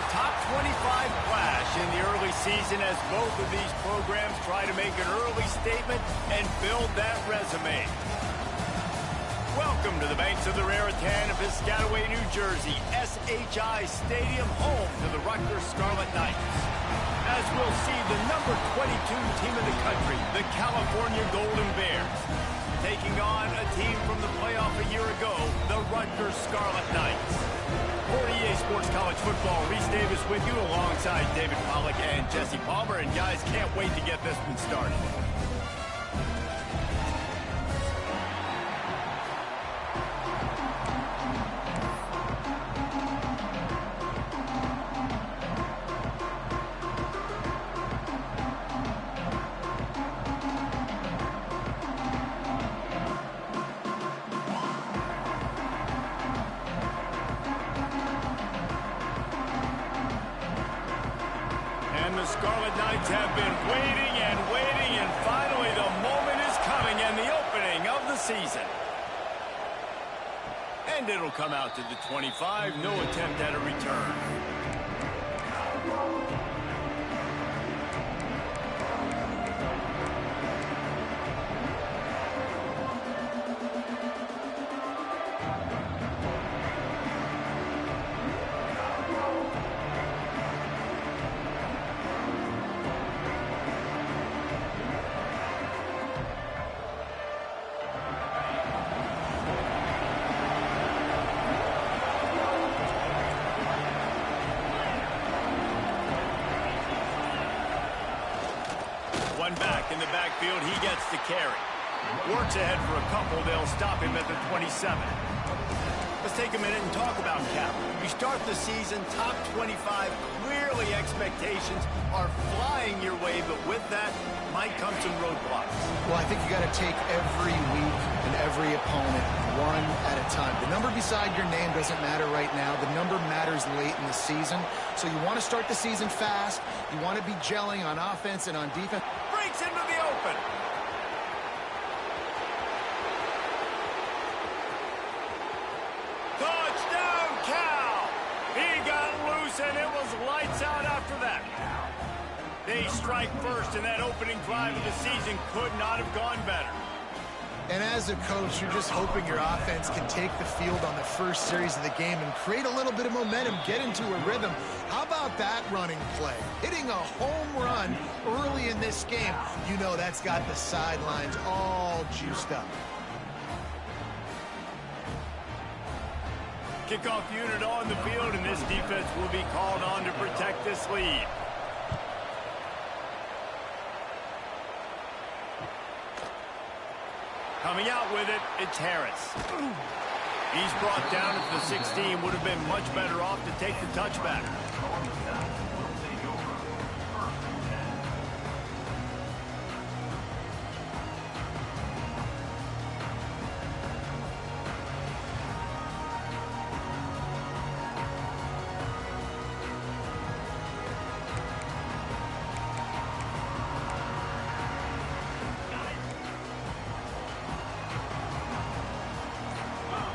top 25 clash in the early season as both of these programs try to make an early statement and build that resume. Welcome to the banks of the Raritan of Piscataway, New Jersey, SHI Stadium, home to the Rutgers Scarlet Knights. As we'll see the number 22 team in the country, the California Golden Bears, taking on a team from the playoff a year ago, the Rutgers Scarlet Knights. For EA Sports College Football, Reese Davis with you alongside David Pollack and Jesse Palmer. And guys, can't wait to get this one started. The Scarlet Knights have been waiting, and finally the moment is coming and the opening of the season. And it'll come out to the 25, no attempt at a return. One back in the backfield, he gets the carry. Works ahead for a couple, they'll stop him at the 27. Let's take a minute and talk about Cal. You start the season top 25, clearly expectations are flying your way, but with that might come some roadblocks. Well, I think you got to take every week and every opponent one at a time. The number beside your name doesn't matter right now. The number matters late in the season. So you want to start the season fast. You want to be gelling on offense and on defense. Breaks into the open. Touchdown, Cal! He got loose, and it was lights out after that. They strike first, and that opening drive of the season could not have gone better. And as a coach, you're just hoping your offense can take the field on the first series of the game and create a little bit of momentum, get into a rhythm. How about that running play? Hitting a home run early in this game. You know that's got the sidelines all juiced up. Kickoff unit on the field, and this defense will be called on to protect this lead. Coming out with it, it's Harris. He's brought down at the 16. Would have been much better off to take the touchback.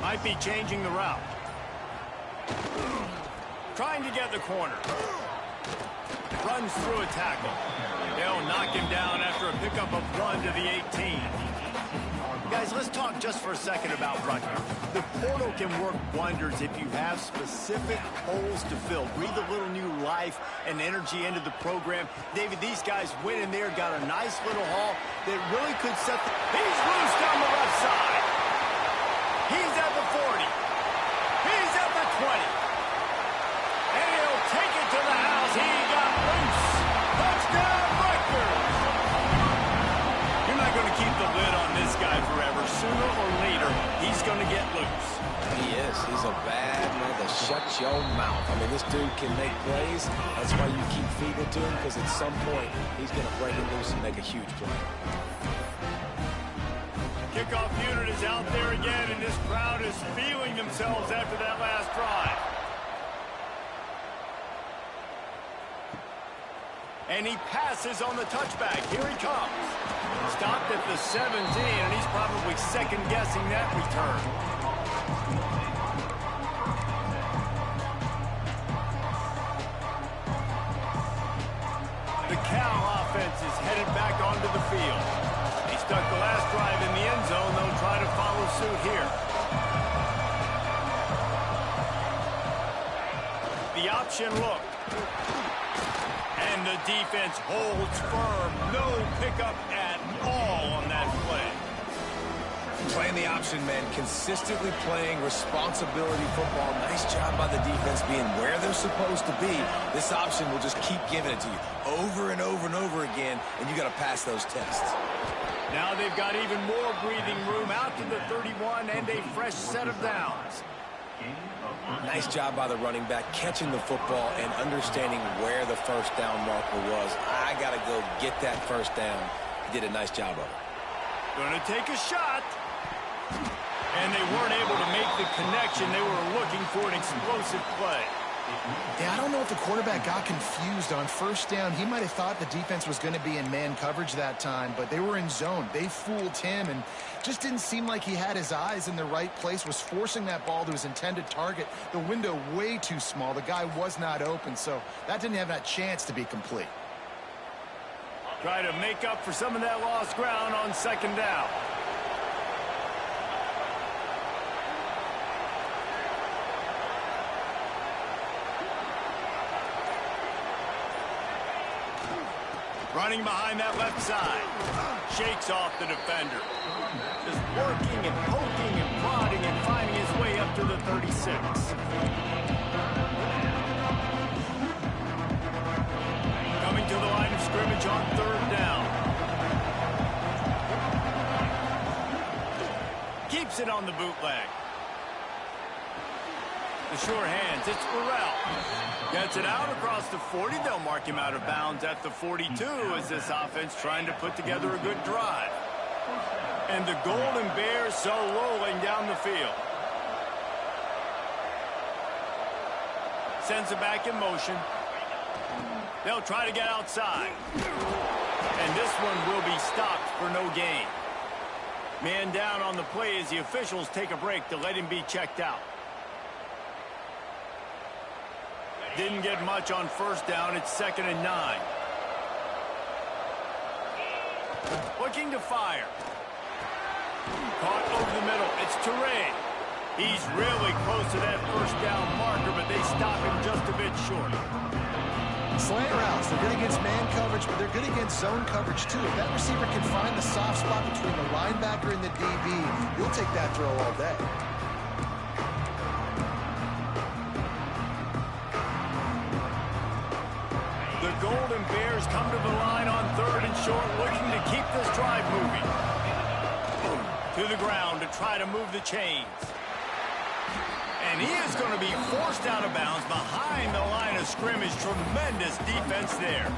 Might be changing the route. Trying to get the corner. Runs through a tackle. They'll knock him down after a pickup of 1 to the 18. Guys, let's talk just for a second about Rutgers. The portal can work wonders if you have specific holes to fill. Breathe a little new life and energy into the program. David, these guys went in there, got a nice little haul that really could set the... He's loose down the left side. He's at the 40. He's at the 20. And he'll take it to the house. He got loose. Touchdown, Rutgers. You're not going to keep the lid on this guy forever. Sooner or later, he's going to get loose. He is. He's a bad man to shut your mouth. I mean, this dude can make plays. That's why you keep feeding to him, because at some point, he's going to break it loose and make a huge play. Kickoff unit is out there again, and this crowd is feeling themselves after that last drive. And he passes on the touchback. Here he comes. Stopped at the 17, and he's probably second-guessing that return. is headed back onto the field. He stuck the last drive in the end zone. They'll try to follow suit here. The option look. And the defense holds firm. No pickup at all on that play. Playing the option, man. Consistently playing responsibility football. Nice job by the defense being where they're supposed to be. This option will just keep giving it to you over and over and over again, and you got to pass those tests. Now they've got even more breathing room out to the 31 and a fresh set of downs. Nice job by the running back catching the football and understanding where the first down marker was. I got to go get that first down. He did a nice job of it. Going to take a shot. And they weren't able to make the connection. They were looking for an explosive play. Yeah, I don't know if the quarterback got confused on first down. He might have thought the defense was going to be in man coverage that time, but they were in zone. They fooled him and just didn't seem like he had his eyes in the right place, was forcing that ball to his intended target. The window way too small. The guy was not open, so that didn't have that chance to be complete. Try to make up for some of that lost ground on second down. Running behind that left side. Shakes off the defender. Just working and poking and prodding and finding his way up to the 36. Coming to the line of scrimmage on third down. Keeps it on the bootleg. The sure hands, it's Burrell. Gets it out across the 40. They'll mark him out of bounds at the 42 as this offense trying to put together a good drive. And the Golden Bears so rolling down the field. Sends it back in motion. They'll try to get outside. And this one will be stopped for no gain. Man down on the play as the officials take a break to let him be checked out. Didn't get much on first down. It's 2nd and 9. Looking to fire. Caught over the middle. It's Toure. He's really close to that first down marker, but they stop him just a bit short. Slant routes, they're good against man coverage, but they're good against zone coverage too. If that receiver can find the soft spot between the linebacker and the DB, you'll take that throw all day. The Golden Bears come to the line on 3rd and short, looking to keep this drive moving. To the ground to try to move the chains. And he is going to be forced out of bounds behind the line of scrimmage. Tremendous defense there.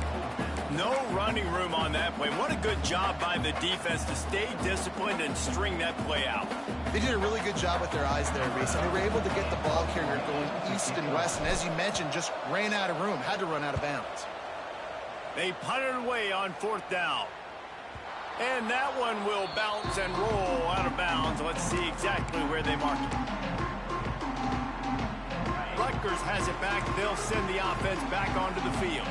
No running room on that play. What a good job by the defense to stay disciplined and string that play out. They did a really good job with their eyes there, Reese. And they were able to get the ball carrier going east and west. And as you mentioned, just ran out of room, had to run out of bounds. They punted away on 4th down. And that one will bounce and roll out of bounds. Let's see exactly where they mark it. Rutgers has it back. They'll send the offense back onto the field.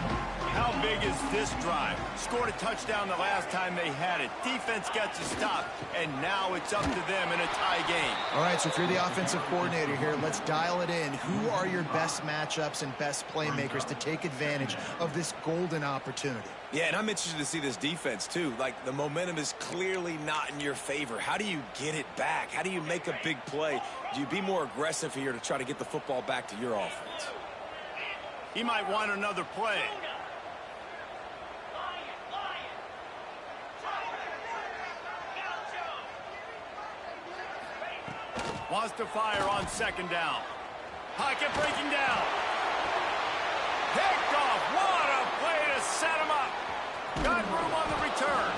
How big is this drive? Scored a touchdown the last time they had it. Defense gets a stop, and now it's up to them in a tie game. All right, so if you're the offensive coordinator here, let's dial it in. Who are your best matchups and best playmakers to take advantage of this golden opportunity? Yeah, and I'm interested to see this defense, too. Like, the momentum is clearly not in your favor. How do you get it back? How do you make a big play? Do you be more aggressive here to try to get the football back to your offense? He might want another play. Wants to fire on 2nd down. Pocket breaking down. Picked off. What a play to set him up. Got room on the return.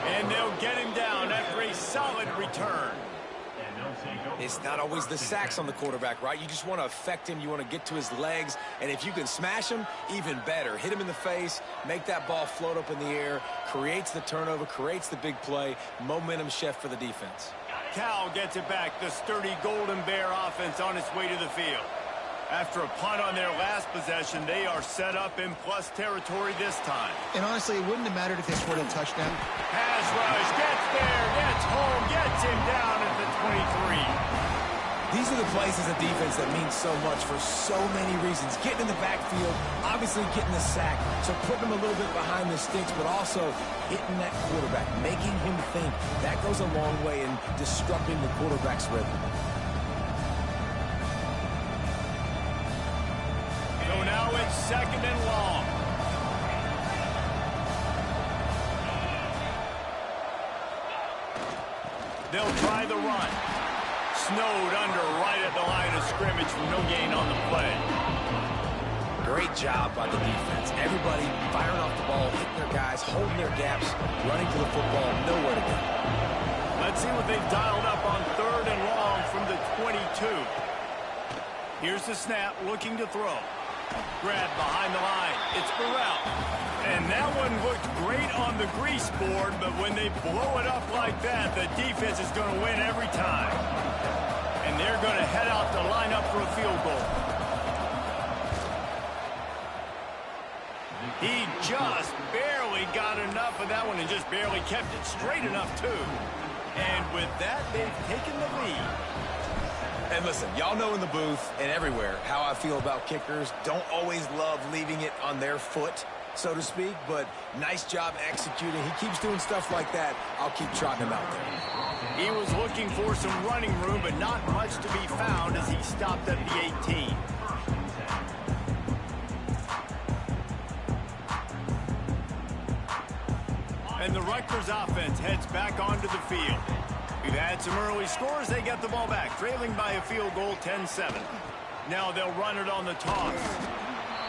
And they'll get him down after a solid return. It's not always the sacks on the quarterback, right? You just want to affect him. You want to get to his legs. And if you can smash him, even better. Hit him in the face, make that ball float up in the air, creates the turnover, creates the big play. Momentum shift for the defense. Cal gets it back. The sturdy Golden Bear offense on its way to the field. After a punt on their last possession, they are set up in plus territory this time. And honestly, it wouldn't have mattered if they scored a touchdown. Pass rush, gets there, gets home, gets him down at the 23. These are the plays as a defense that mean so much for so many reasons. Getting in the backfield, obviously getting the sack, so putting him a little bit behind the sticks, but also hitting that quarterback, making him think. That goes a long way in disrupting the quarterback's rhythm. So now it's 2nd and long. They'll try the run. Snowed under right at the line of scrimmage for no gain on the play. Great job by the defense. Everybody firing off the ball, hitting their guys, holding their gaps, running to the football, nowhere to go. Let's see what they've dialed up on 3rd and long from the 22. Here's the snap, looking to throw. Grab behind the line. It's Burrell. And that one looked great on the grease board, but when they blow it up like that, the defense is going to win every time. And they're going to head out to line up for a field goal. He just barely got enough of that one and just barely kept it straight enough, too. And with that, they've taken the lead. And listen, y'all know in the booth and everywhere how I feel about kickers. Don't always love leaving it on their foot, so to speak, but nice job executing. He keeps doing stuff like that. I'll keep trotting him out there. He was looking for some running room, but not much to be found as he stopped at the 18. And the Rutgers offense heads back onto the field. We've had some early scores. They get the ball back, trailing by a field goal, 10-7. Now they'll run it on the toss.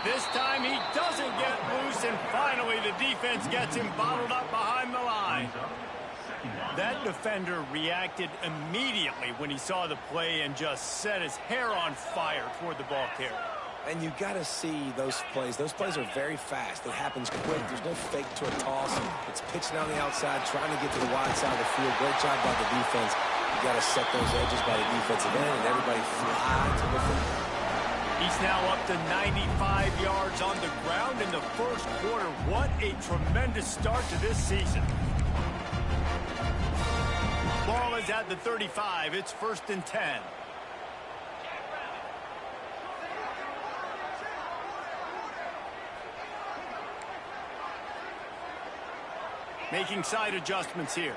This time he doesn't get loose, and finally the defense gets him bottled up behind the line. That defender reacted immediately when he saw the play and just set his hair on fire toward the ball carrier. And you got to see those plays. Those plays are very fast. It happens quick. There's no fake to a toss. It's pitching on the outside, trying to get to the wide side of the field. Great job by the defense. You got to set those edges by the defensive end, and everybody fly to the football. He's now up to 95 yards on the ground in the first quarter. What a tremendous start to this season. Ball is at the 35. It's 1st and 10. Making side adjustments here.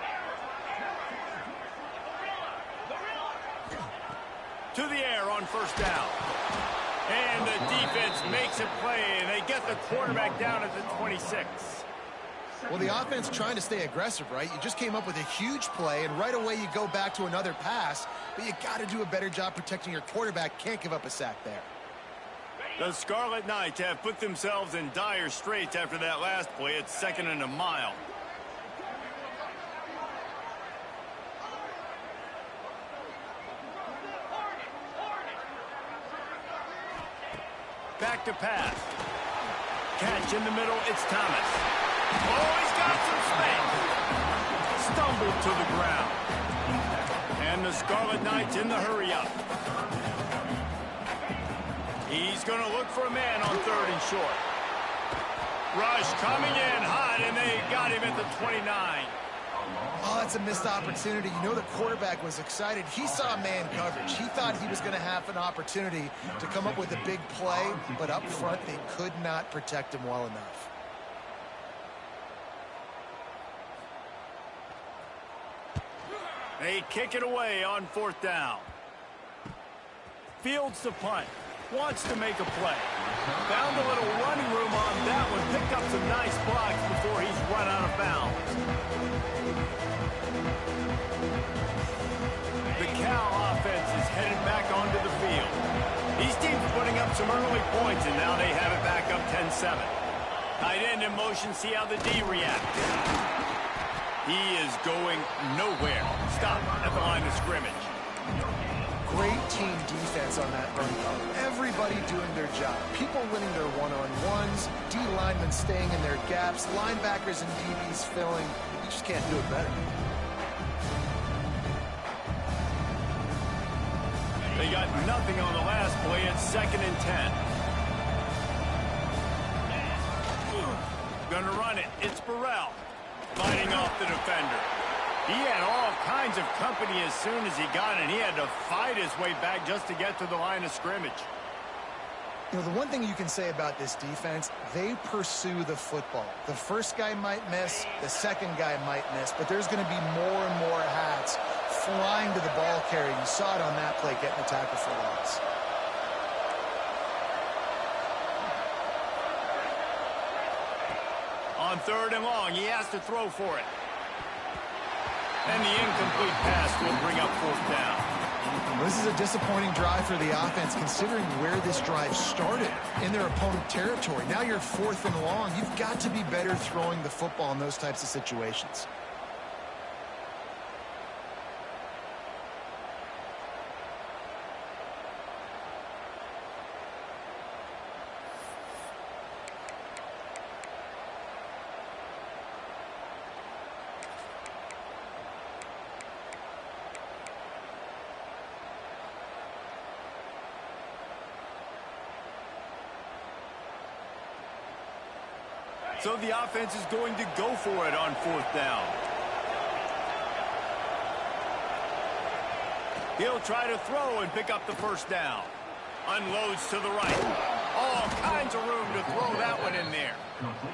To the air on 1st down. And the defense makes a play, and they get the quarterback down at the 26. Well, the offense trying to stay aggressive, right? You just came up with a huge play, and right away you go back to another pass, but you got to do a better job protecting your quarterback. Can't give up a sack there. The Scarlet Knights have put themselves in dire straits after that last play. It's 2nd and a mile. Back to pass. Catch in the middle. It's Thomas. Oh, he's got some space. Stumbled to the ground. And the Scarlet Knights in the hurry-up. He's going to look for a man on 3rd and short. Rush coming in hot, and they got him at the 29. Oh, that's a missed opportunity. You know the quarterback was excited. He saw man coverage. He thought he was going to have an opportunity to come up with a big play, but up front they could not protect him well enough. They kick it away on 4th down. Fields the punt. Wants to make a play. Found a little running room on that one. Picked up some nice blocks before he's run out of bounds. The Cal offense is headed back onto the field. These teams putting up some early points, and now they have it back up 10-7. Tight end in motion. See how the D reacts. He is going nowhere. Stop at the line of scrimmage. Great team defense on that run. Everybody doing their job. People winning their one-on-ones, D linemen staying in their gaps, linebackers and DBs filling. You just can't do it better. They got nothing on the last play. It's 2nd and 10. Gonna run it. It's Burrell. Fighting off the defender. He had all kinds of company as soon as he got it. He had to fight his way back just to get to the line of scrimmage. You know, the one thing you can say about this defense, they pursue the football. The first guy might miss, the second guy might miss, but there's going to be more and more hats flying to the ball carrier. You saw it on that play, getting the tackle for loss. On 3rd and long, he has to throw for it. And the incomplete pass will bring up 4th down. This is a disappointing drive for the offense, considering where this drive started, in their opponent territory. Now you're 4th and long. You've got to be better throwing the football in those types of situations. So the offense is going to go for it on 4th down. He'll try to throw and pick up the 1st down. Unloads to the right. All kinds of room to throw that one in there.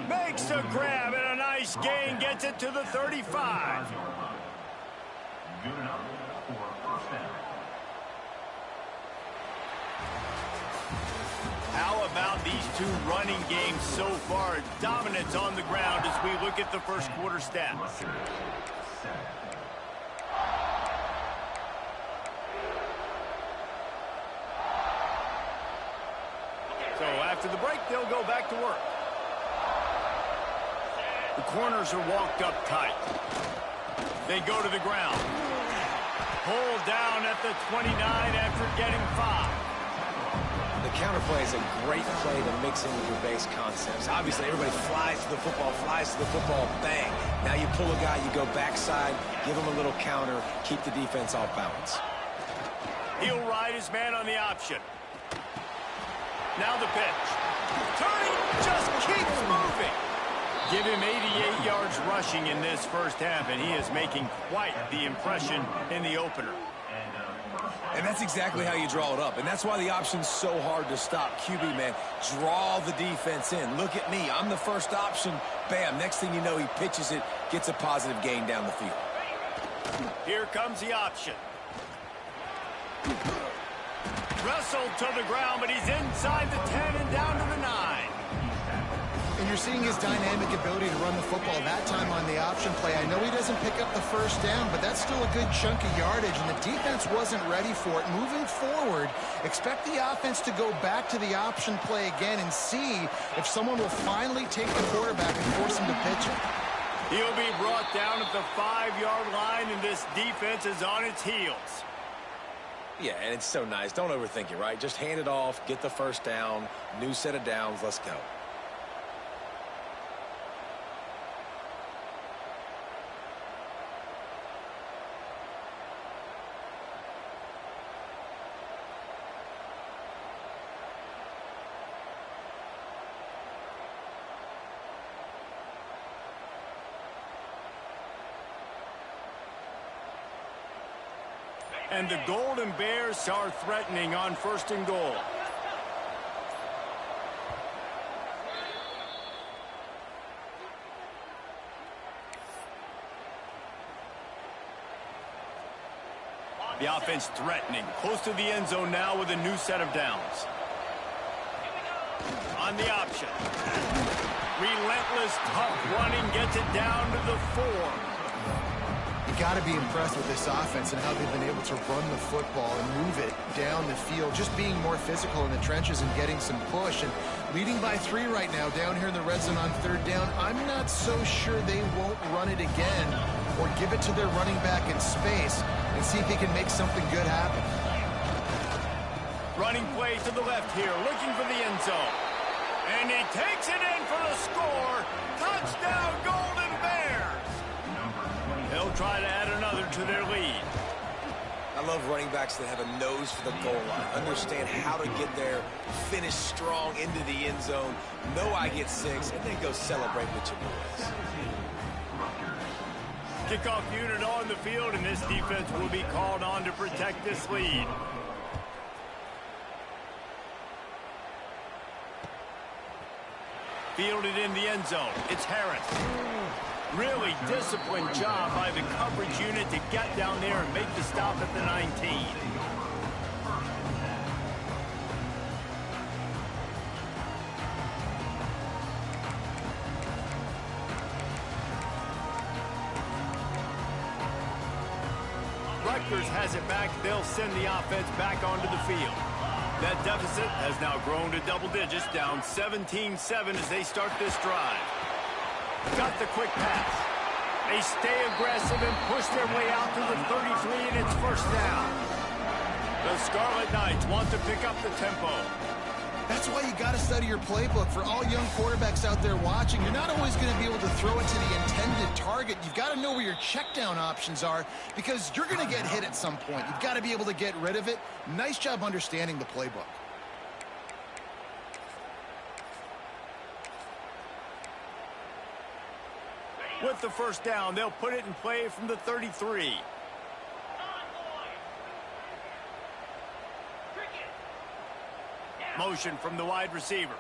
Makes a grab and a nice gain. Gets it to the 35. Good enough for 1st down. How about these two running games so far? Dominance on the ground as we look at the first quarter stats. So after the break, they'll go back to work. The corners are walked up tight. They go to the ground. Pulled down at the 29 after getting 5. The counterplay is a great play to mix in with your base concepts. Obviously, everybody flies to the football, bang. Now you pull a guy, you go backside, give him a little counter, keep the defense off balance. He'll ride his man on the option. Now the pitch. Turning, just keeps moving. Give him 88 yards rushing in this first half, and he is making quite the impression in the opener. And that's exactly how you draw it up. And that's why the option's so hard to stop. QB, man, draw the defense in. Look at me. I'm the first option. Bam. Next thing you know, he pitches it, gets a positive gain down the field. Here comes the option. Wrestled to the ground, but he's inside the 10 and down to the 9. And you're seeing his dynamic ability to run the football that time on the option play. I know he doesn't pick up the 1st down, but that's still a good chunk of yardage, and the defense wasn't ready for it. Moving forward, expect the offense to go back to the option play again and see if someone will finally take the quarterback and force him to pitch it. He'll be brought down at the 5-yard line, and this defense is on its heels. Yeah, and it's so nice. Don't overthink it, right? Just hand it off, get the 1st down, new set of downs, let's go. And the Golden Bears are threatening on 1st and goal. The offense threatening, close to the end zone now with a new set of downs. On the option. Relentless, tough running, gets it down to the 4. You got to be impressed with this offense and how they've been able to run the football and move it down the field, just being more physical in the trenches and getting some push. And leading by 3 right now down here in the red zone on 3rd down. I'm not so sure they won't run it again or give it to their running back in space and see if he can make something good happen. Running play to the left here, looking for the end zone. And he takes it in for the score. Touchdown, Golden Bears. They'll try to add another to their lead. I I love running backs that have a nose for the goal line, understand how to get there, finish strong into the end zone, know I get 6, and then go celebrate with your boys. Kickoff unit on the field, and this defense will be called on to protect this lead. Fielded in the end zone. It's Harris. Really disciplined job by the coverage unit to get down there and make the stop at the 19. Rutgers has it back. They'll send the offense back onto the field. That deficit has now grown to double digits, down 17-7 as they start this drive. Got the quick pass. They stay aggressive and push their way out to the 33, and it's first down. The Scarlet Knights want to pick up the tempo. That's why you got to study your playbook. For all young quarterbacks out there watching, you're not always going to be able to throw it to the intended target. You've got to know where your check down options are because you're going to get hit at some point. You've got to be able to get rid of it. Nice job understanding the playbook. With the first down, they'll put it in play from the 33. Motion from the wide receiver.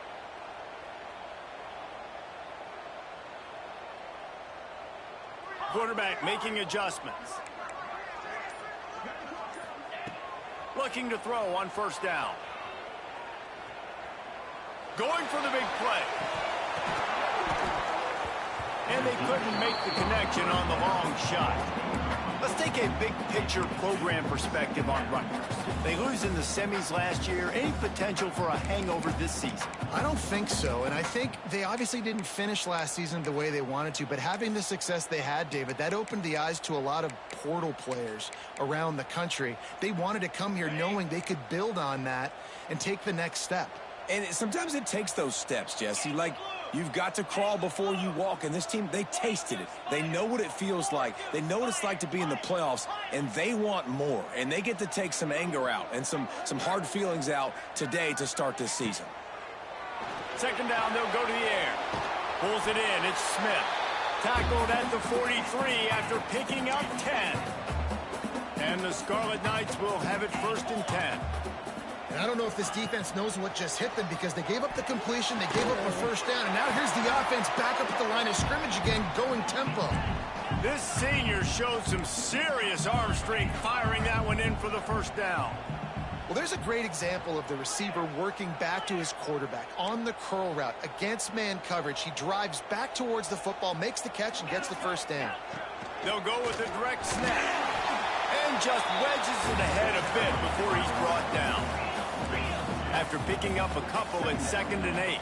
Quarterback making adjustments. Looking to throw on first down. Going for the big play. And they couldn't make the connection on the long shot. Let's take a big picture program perspective on Rutgers. They lose in the semis last year. Any potential for a hangover this season? I don't think so, and I think they obviously didn't finish last season the way they wanted to, but having the success they had, David, that opened the eyes to a lot of portal players around the country. They wanted to come here knowing they could build on that and take the next step. And sometimes it takes those steps, Jesse. Like, you've got to crawl before you walk, and this team, they tasted it. They know what it feels like. They know what it's like to be in the playoffs, and they want more. And they get to take some anger out and some hard feelings out today to start this season. Second down, they'll go to the air. Pulls it in, it's Smith. Tackled at the 43 after picking up 10. And the Scarlet Knights will have it first and 10. And I don't know if this defense knows what just hit them because they gave up the completion, they gave up a first down, and now here's the offense back up at the line of scrimmage again, going tempo. This senior showed some serious arm strength firing that one in for the first down. Well, there's a great example of the receiver working back to his quarterback on the curl route against man coverage. He drives back towards the football, makes the catch, and gets the first down. They'll go with a direct snap and just wedges it ahead a bit before he's brought down. After picking up a couple in 2nd and 8.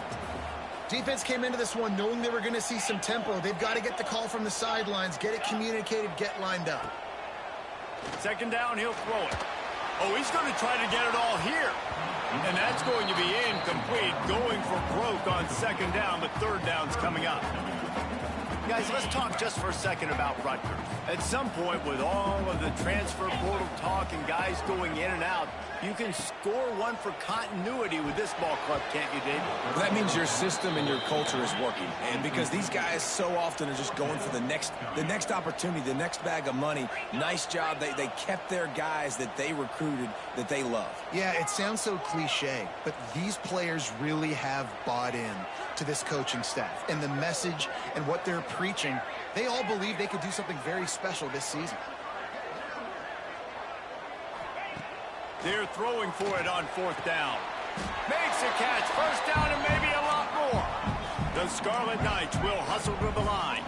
Defense came into this one knowing they were going to see some tempo. They've got to get the call from the sidelines, get it communicated, get lined up. Second down, he'll throw it. Oh, he's going to try to get it all here. And that's going to be incomplete. Going for broke on second down, but third down's coming up. Guys, let's talk just for a second about Rutgers. At some point, with all of the transfer portal talk and guys going in and out, you can score one for continuity with this ball club, can't you, Dave? Well, that means your system and your culture is working. And because these guys so often are just going for the next opportunity, the next bag of money, nice job. They kept their guys that they recruited, that they love. Yeah, it sounds so cliche, but these players really have bought in to this coaching staff and the message and what they're preaching. They all believe they could do something very special this season. They're throwing for it on fourth down. Makes a catch, first down, and maybe a lot more. The Scarlet Knights will hustle to the line.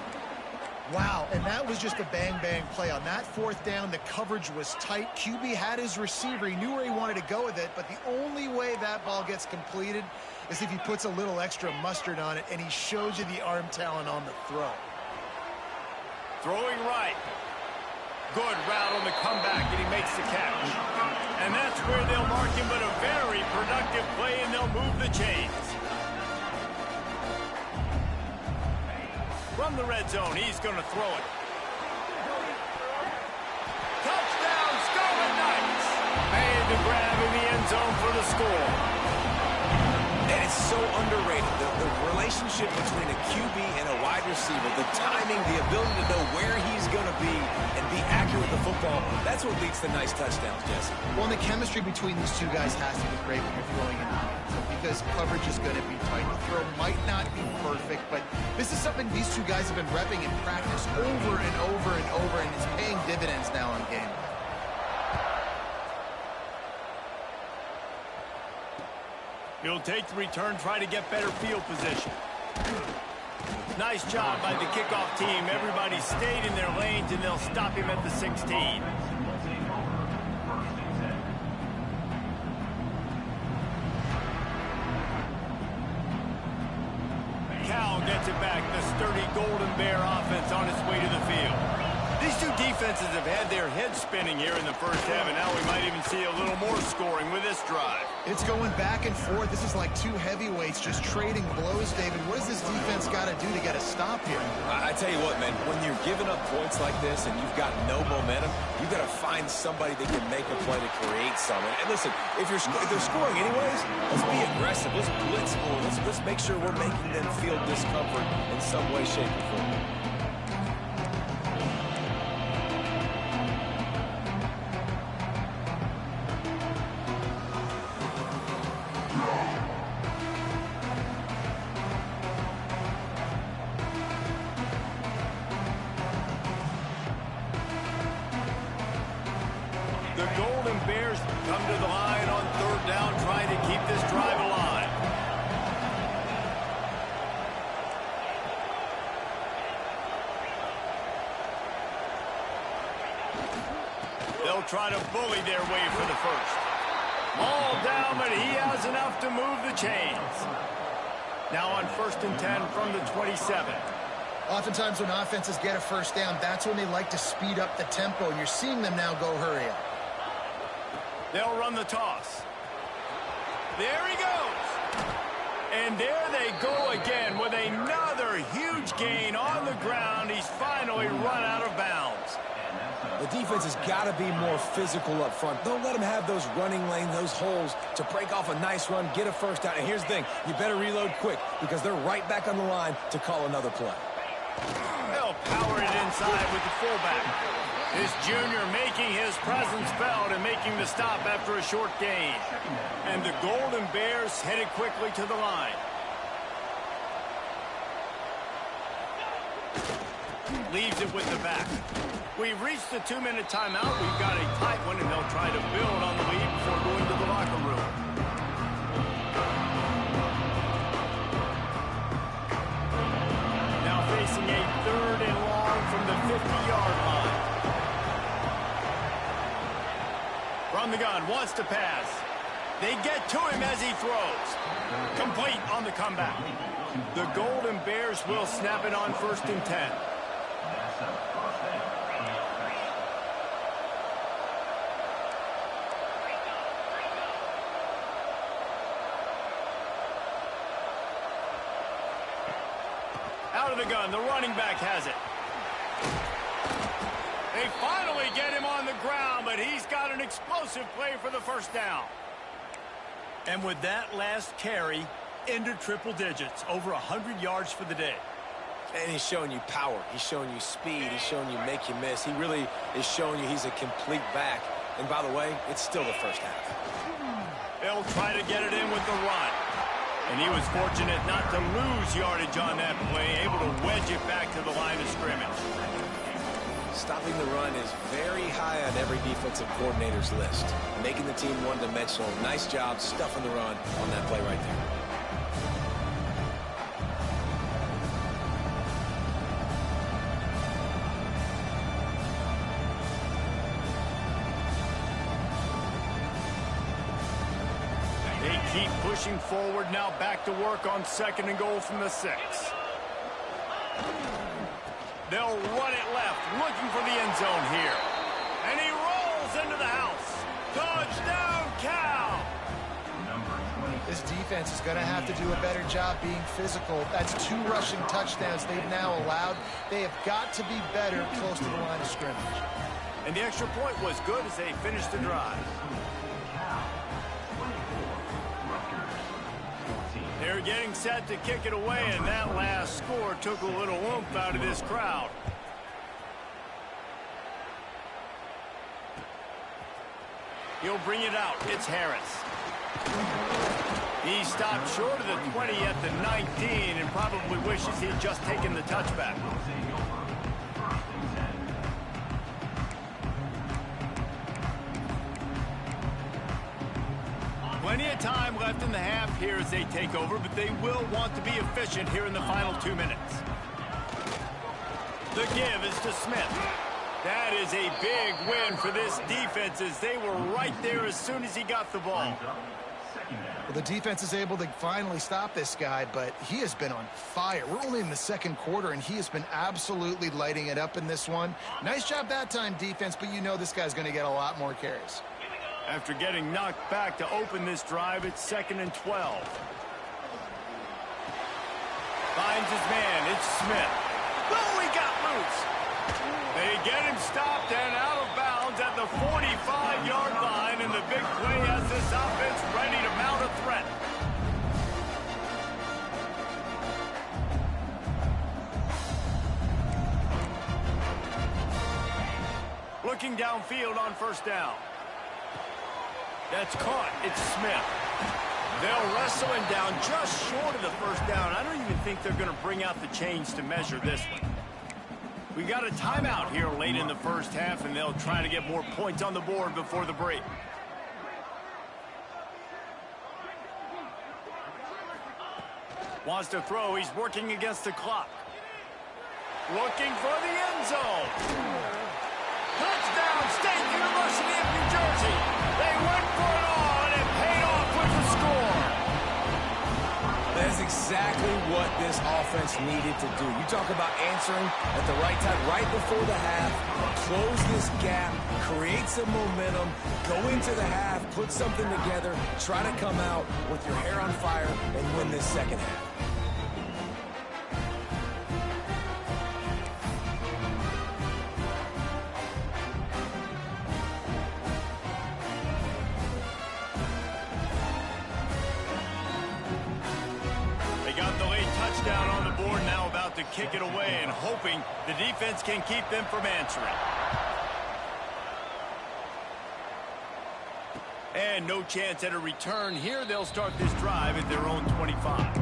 Wow, and that was just a bang-bang play. On that fourth down, the coverage was tight. QB had his receiver. He knew where he wanted to go with it, but the only way that ball gets completed is if he puts a little extra mustard on it, and he shows you the arm talent on the throw. Throwing right. Good route on the comeback, and he makes the catch. And that's where they'll mark him, but a very productive play, and they'll move the chains. From the red zone, he's going to throw it. Touchdown, Scarlet Knights! grab in the end zone for the score. And it's so underrated, the relationship between a QB and a wide receiver, the timing, the ability to know where he's going to be and be accurate with the football, that's what leads to nice touchdowns, Jesse. Well, and the chemistry between these two guys has to be great when you're throwing in the hands, because coverage is going to be tight. The throw might not be perfect, but this is something these two guys have been repping in practice over and over and over, and it's paying dividends now on game day. He'll take the return, try to get better field position. Nice job by the kickoff team. Everybody stayed in their lanes, and they'll stop him at the 16. Cal gets it back. The sturdy Golden Bear offense on its way to the field. These two defenses have had their heads spinning here in the first half, and now we might even see a little more scoring with this drive. It's going back and forth. This is like two heavyweights just trading blows, David. What does this defense got to do to get a stop here? I tell you what, man, when you're giving up points like this and you've got no momentum, you've got to find somebody that can make a play to create something. And listen, if they're scoring anyways, let's be aggressive. Let's blitz more. Let's make sure we're making them feel discomfort in some way, shape, or form. The Golden Bears come to the line on third down, trying to keep this drive alive. They'll try to bully their way for the first. All down, but he has enough to move the chains. Now on 1st and 10 from the 27. Oftentimes when offenses get a first down, that's when they like to speed up the tempo, and you're seeing them now go hurry up. They'll run the toss. There he goes. And there they go again with another huge gain on the ground. He's finally run out of bounds. The defense has got to be more physical up front. Don't let them have those running lanes, those holes to break off a nice run, get a first down. And here's the thing, you better reload quick because they're right back on the line to call another play. They'll power it inside with the fullback. This junior making his presence felt and making the stop after a short gain. And the Golden Bears headed quickly to the line. Leaves it with the back. We've reached the 2-minute timeout. We've got a tight one, and they'll try to build on the lead before going to the locker room. Now facing a 3rd and long from the 50-yard line. From the gun, wants to pass. They get to him as he throws. Complete on the comeback. The Golden Bears will snap it on 1st and 10. Out of the gun, the running back has it. They finally get him on the ground, but he's got an explosive play for the first down. And with that last carry, into triple digits, over 100 yards for the day. And he's showing you power. He's showing you speed. He's showing you make you miss. He really is showing you he's a complete back. And by the way, it's still the first half. They'll try to get it in with the run. And he was fortunate not to lose yardage on that play, able to wedge it back to the line of scrimmage. Stopping the run is very high on every defensive coordinator's list. Making the team one-dimensional. Nice job stuffing the run on that play right there. They keep pushing forward, now back to work on 2nd and goal from the 6. They'll run it left, looking for the end zone here. And he rolls into the house. Touchdown, Cal! This defense is going to have to do a better job being physical. That's 2 rushing touchdowns they've now allowed. They have got to be better close to the line of scrimmage. And the extra point was good as they finished the drive. They're getting set to kick it away, and that last score took a little oomph out of this crowd. He'll bring it out. It's Harris. He stopped short of the 20 at the 19 and probably wishes he'd just taken the touchback. Plenty of time left in the half here as they take over, but they will want to be efficient here in the final 2 minutes. The give is to Smith. That is a big win for this defense as they were right there as soon as he got the ball. Well, the defense is able to finally stop this guy, but he has been on fire. We're only in the second quarter, and he has been absolutely lighting it up in this one. Nice job that time, defense, but you know this guy's going to get a lot more carries. After getting knocked back to open this drive, it's 2nd and 12. Finds his man. It's Smith. Oh, he got loose. They get him stopped and out of bounds at the 45-yard line, and the big play has this offense ready to mount a threat. Looking downfield on first down. That's caught. It's Smith. They'll wrestle him down just short of the first down. I don't even think they're going to bring out the chains to measure this one. We got a timeout here late in the first half, and they'll try to get more points on the board before the break. Wants to throw. He's working against the clock. Looking for the end zone. Touchdown, State University of New Jersey. They went for it all, and it paid off with the score. That's exactly what this offense needed to do. You talk about answering at the right time, right before the half, close this gap, create some momentum, go into the half, put something together, try to come out with your hair on fire and win this second half. Touchdown on the board, now about to kick it away and hoping the defense can keep them from answering. And no chance at a return here. They'll start this drive at their own 25.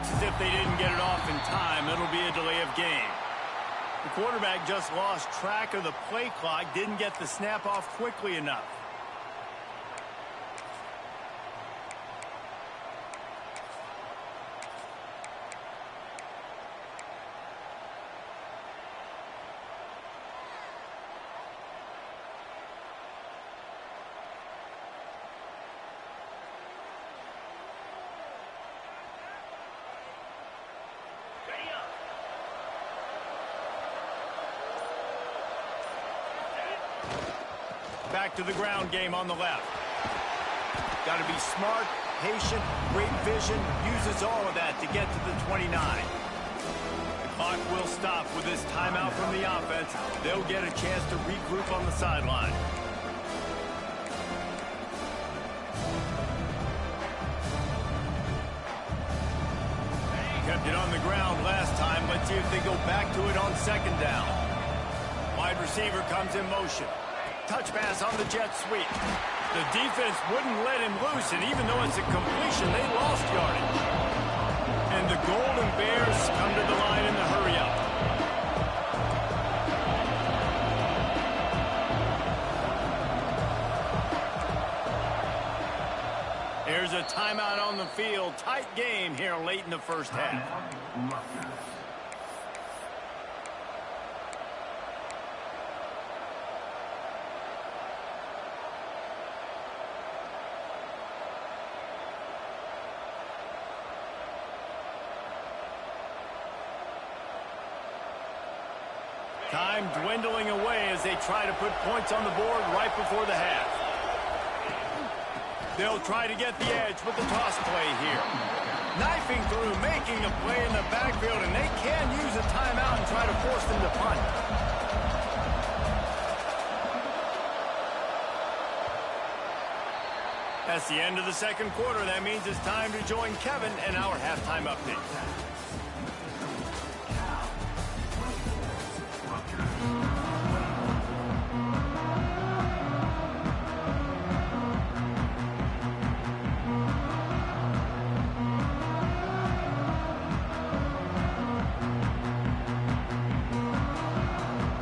As if they didn't get it off in time, it'll be a delay of game. The quarterback just lost track of the play clock, didn't get the snap off quickly enough. Back to the ground game on the left. Got to be smart, patient, great vision, uses all of that to get to the 29. The clock will stop with this timeout from the offense. They'll get a chance to regroup on the sideline. Kept it on the ground last time. Let's see if they go back to it on second down. Wide receiver comes in motion. Touch pass on the jet sweep. The defense wouldn't let him loose, and even though it's a completion, they lost yardage. And the Golden Bears come to the line in the hurry-up. There's a timeout on the field. Tight game here late in the first half. Time dwindling away as they try to put points on the board right before the half. They'll try to get the edge with the toss play here. Knifing through, making a play in the backfield, and they can use a timeout and try to force them to punt. That's the end of the second quarter. That means it's time to join Kevin and our halftime update.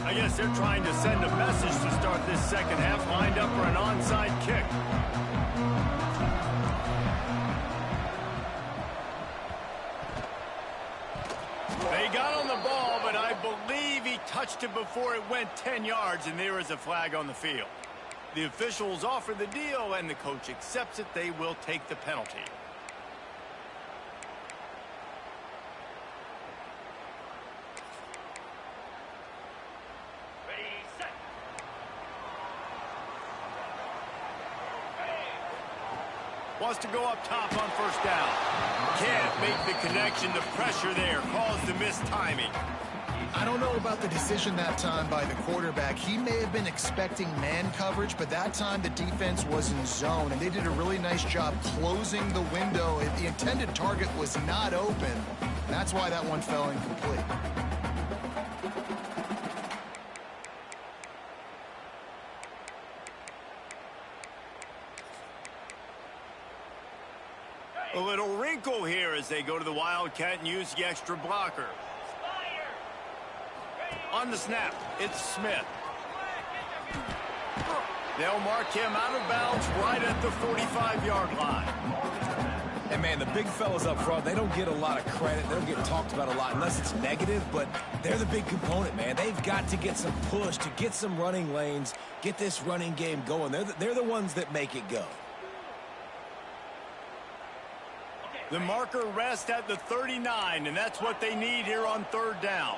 I guess they're trying to send a message to start this second half, lined up for an onside kick. They got on the ball, but I believe he touched it before it went 10 yards, and there is a flag on the field. The officials offer the deal, and the coach accepts it. They will take the penalty. Wants to go up top on first down. Can't make the connection. The pressure there caused the missed timing. I don't know about the decision that time by the quarterback. He may have been expecting man coverage, but that time the defense was in zone, and they did a really nice job closing the window. The intended target was not open. That's why that one fell incomplete. A little wrinkle here as they go to the Wildcat and use the extra blocker. On the snap, it's Smith. They'll mark him out of bounds right at the 45-yard line. And, man, the big fellas up front, they don't get a lot of credit. They don't get talked about a lot unless it's negative, but they're the big component, man. They've got to get some push, to get some running lanes, get this running game going. They're the ones that make it go. The marker rests at the 39, and that's what they need here on third down.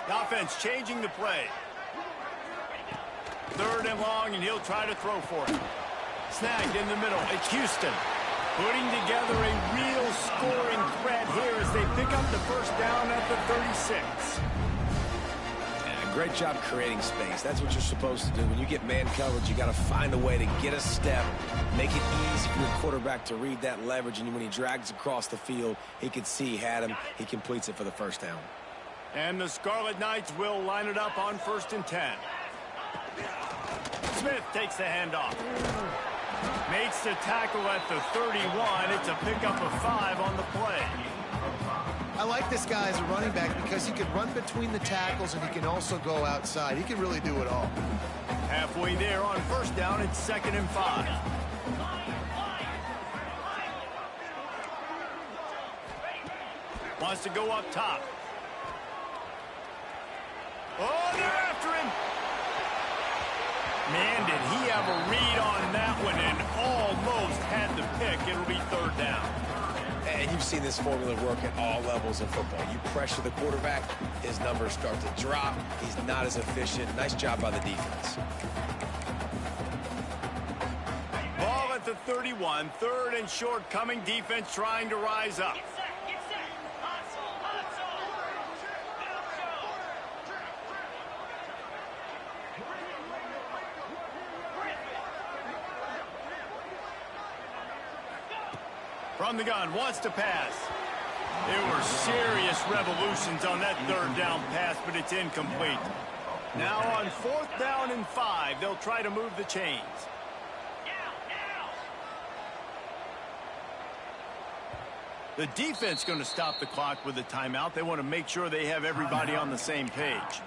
The offense changing the play. Third and long, and he'll try to throw for it. Snagged in the middle. It's Houston putting together a real scoring threat here as they pick up the first down at the 36. Great job creating space. That's what you're supposed to do. When you get man coverage, you got to find a way to get a step, make it easy for your quarterback to read that leverage, and when he drags across the field, he can see he had him. He completes it for the first down. And the Scarlet Knights will line it up on 1st and 10. Smith takes the handoff. Makes the tackle at the 31. It's a pickup of 5 on the play. I like this guy as a running back because he can run between the tackles and he can also go outside. He can really do it all. Halfway there on first down, it's 2nd and 5. Wants to go up top. Oh, they're after him. Man, did he have a read on that one and almost had the pick. It'll be 3rd down. And you've seen this formula work at all levels of football. You pressure the quarterback, his numbers start to drop. He's not as efficient. Nice job by the defense. Ball at the 31. 3rd and short coming. Defense trying to rise up. From the gun, wants to pass. There were serious revolutions on that 3rd down pass, but it's incomplete. Now on 4th down and 5, they'll try to move the chains. The defense going to stop the clock with a timeout. They want to make sure they have everybody on the same page.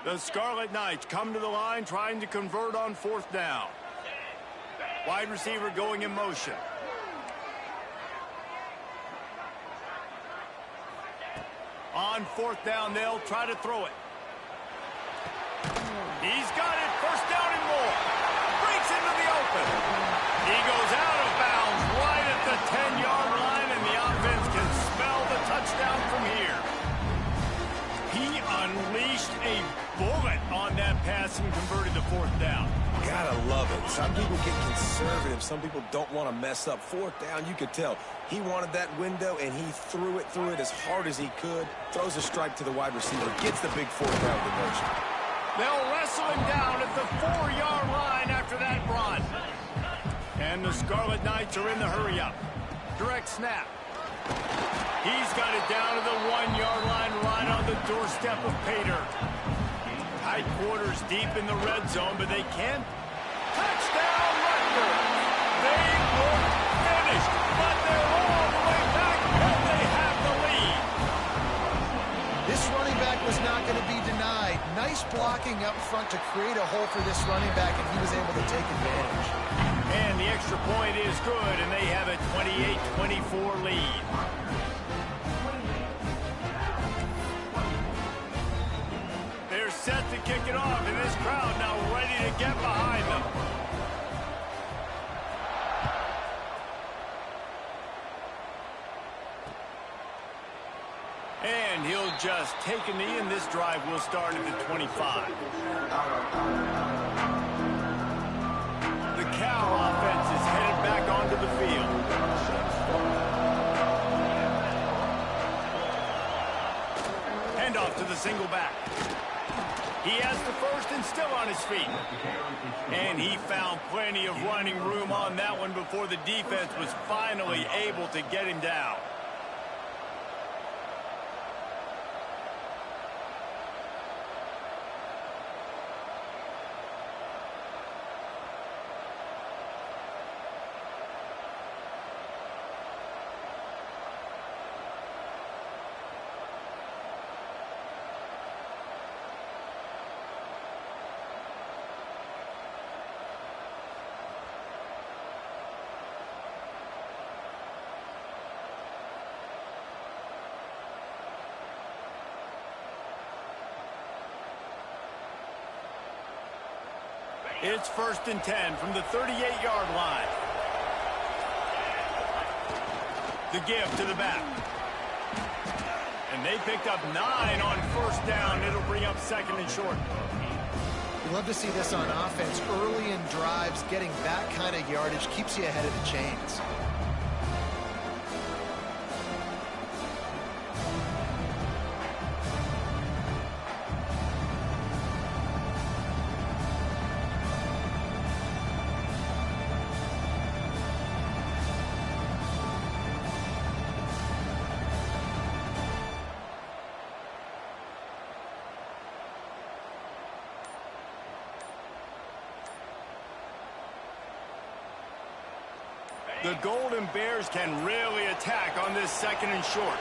The Scarlet Knights come to the line trying to convert on 4th down. Wide receiver going in motion. On fourth down, they'll try to throw it. He's got it. First down and more. Breaks into the open. He goes out of bounds right at the 10-yard line, and the offense can smell the touchdown from here. He unleashed a bullet on that pass and converted the fourth down. Gotta love it. Some people get conservative. Some people don't want to mess up. Fourth down, you could tell. He wanted that window, and he threw it as hard as he could. Throws a strike to the wide receiver. Gets the big fourth down conversion. They'll wrestle him down at the 4-yard line after that run. And the Scarlet Knights are in the hurry-up. Direct snap. He's got it down to the 1-yard line right on the doorstep of Pater. Tight quarters deep in the red zone, but they can't. Touchdown, Rutgers! They look finished, but they're all the way back, and they have the lead. This running back was not going to be denied. Nice blocking up front to create a hole for this running back, and he was able to take advantage. And the extra point is good, and they have a 28-24 lead. They're set to kick it off, and this crowd now ready to get behind them. And he'll just take a knee, and this drive will start at the 25. The Cal offense is headed back onto the field. Handoff to the single back. He has the first and still on his feet. And he found plenty of running room on that one before the defense was finally able to get him down. It's 1st and 10 from the 38-yard line. The give to the back. And they picked up 9 on first down. It'll bring up 2nd and short. You love to see this on offense. Early in drives, getting that kind of yardage keeps you ahead of the chains. The Golden Bears can really attack on this 2nd and short.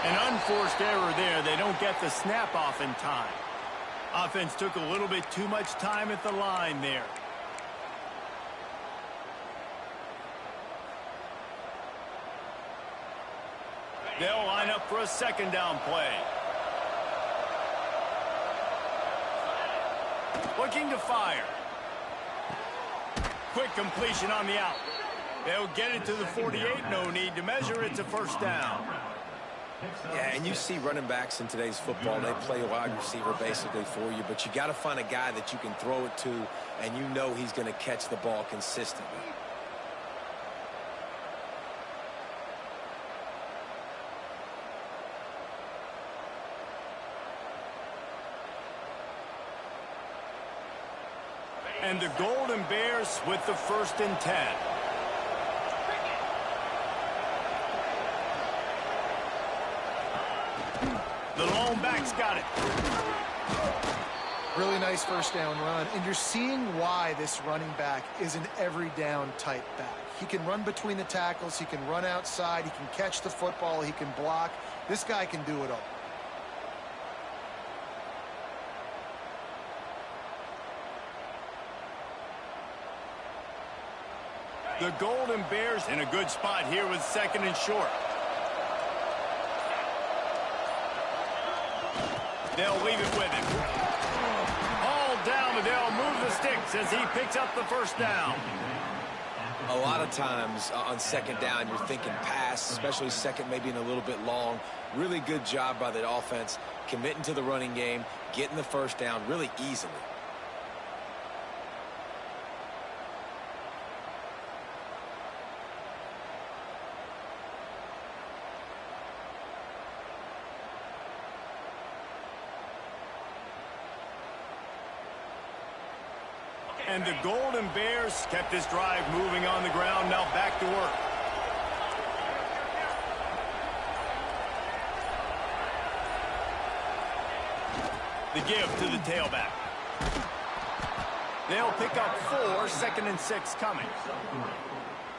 An unforced error there. They don't get the snap off in time. Offense took a little bit too much time at the line there. They'll line up for a 2nd down play. Looking to fire. Quick completion on the out. They'll get it to the 48. No need to measure. It's a 1st down. Yeah, and you see running backs in today's football, they play a wide receiver basically for you, but you got to find a guy that you can throw it to, and you know he's going to catch the ball consistently. And the Golden Bears with the 1st and 10. The lone back's got it. Really nice 1st down run, and you're seeing why this running back is an every down type back. He can run between the tackles, he can run outside, he can catch the football, he can block. This guy can do it all. The Golden Bears in a good spot here with 2nd and short. They'll leave it with him. Hauled down, but they'll move the sticks as he picks up the first down. A lot of times on second down, you're thinking pass, especially second maybe in a little bit long. Really good job by the offense, committing to the running game, getting the first down really easily. And the Golden Bears kept this drive moving on the ground. Now back to work. The give to the tailback. They'll pick up 4, 2nd and 6 coming.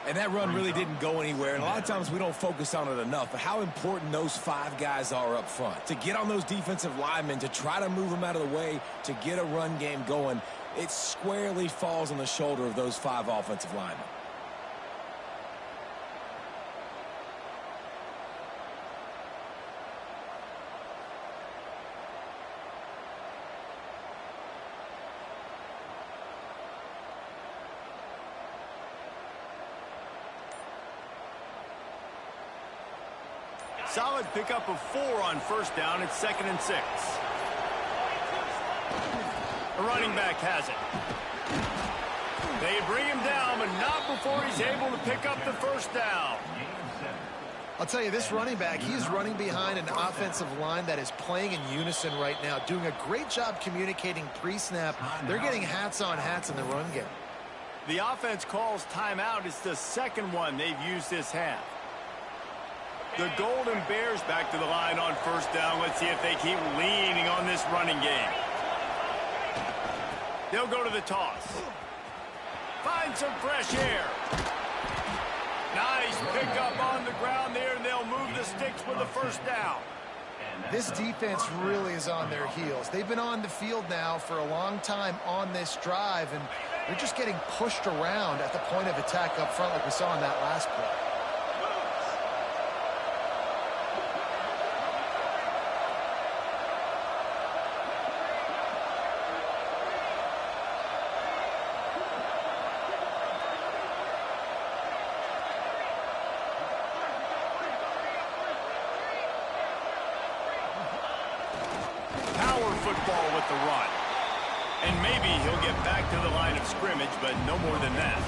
And that run really didn't go anywhere. And a lot of times we don't focus on it enough. But how important those 5 guys are up front. To get on those defensive linemen, to try to move them out of the way, to get a run game going. It squarely falls on the shoulder of those 5 offensive linemen. Solid pickup of 4 on first down. It's 2nd and 6. The running back has it. They bring him down, but not before he's able to pick up the first down. I'll tell you, this running back, he's running behind an offensive line that is playing in unison right now, doing a great job communicating pre-snap. They're getting hats on hats in the run game. The offense calls timeout. It's the second one they've used this half. The Golden Bears back to the line on first down. Let's see if they keep leaning on this running game. They'll go to the toss. Find some fresh air. Nice pickup on the ground there, and they'll move the sticks with the first down. This defense really is on their heels. They've been on the field now for a long time on this drive, and they're just getting pushed around at the point of attack up front like we saw in that last play. Football with the run. And maybe he'll get back to the line of scrimmage, but no more than that.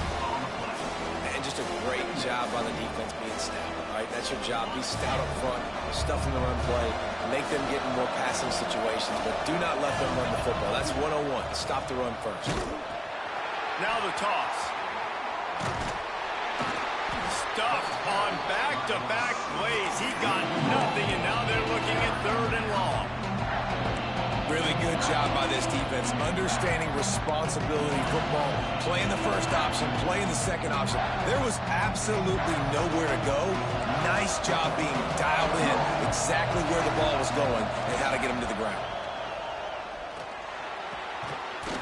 And just a great job by the defense being stout, right? That's your job. Be stout up front, stuff in the run play, make them get in more passing situations, but do not let them run the football. That's 101. Stop the run first. Now the toss. Stuffed on back-to-back plays. He got nothing, and now they're looking at 3rd and long. Really good job by this defense, understanding responsibility football, playing the first option, playing the second option. There was absolutely nowhere to go. Nice job being dialed in exactly where the ball was going and how to get him to the ground.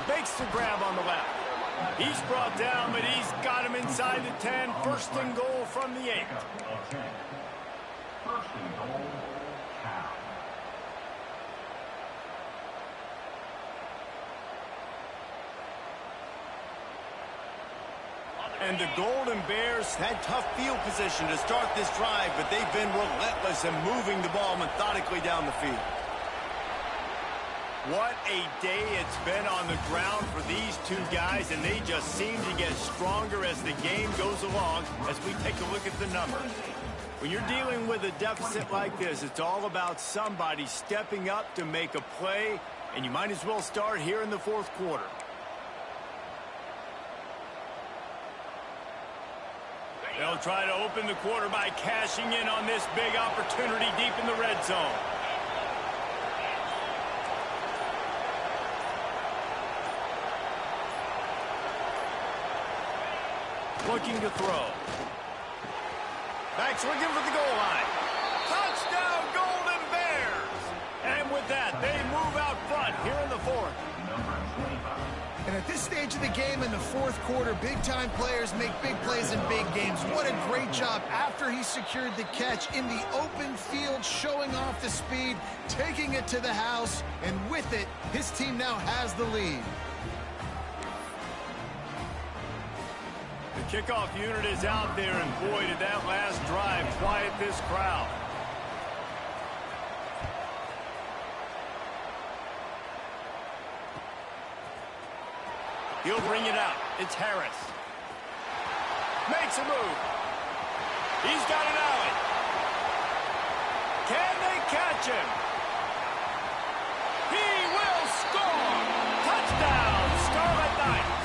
Makes the grab on the left. He's brought down, but he's got him inside the 10. 1st and goal from the 8. 1st and goal. And the Golden Bears had tough field position to start this drive, but they've been relentless in moving the ball methodically down the field. What a day it's been on the ground for these 2 guys, and they just seem to get stronger as the game goes along as we take a look at the numbers. When you're dealing with a deficit like this, it's all about somebody stepping up to make a play, and you might as well start here in the 4th quarter. They'll try to open the quarter by cashing in on this big opportunity deep in the red zone. Looking to throw. Backs looking for the goal line. Touchdown, Golden Bears! And with that, they move out front here in the 4th. And And at this stage of the game in the fourth quarter, big-time players make big plays in big games. What a great job after he secured the catch in the open field, showing off the speed, taking it to the house, and with it, his team now has the lead. The kickoff unit is out there, and boy, did that last drive quiet this crowd. He'll bring it out. It's Harris. Makes a move. He's got an alley. Can they catch him? He will score. Touchdown, Scarlet Knights.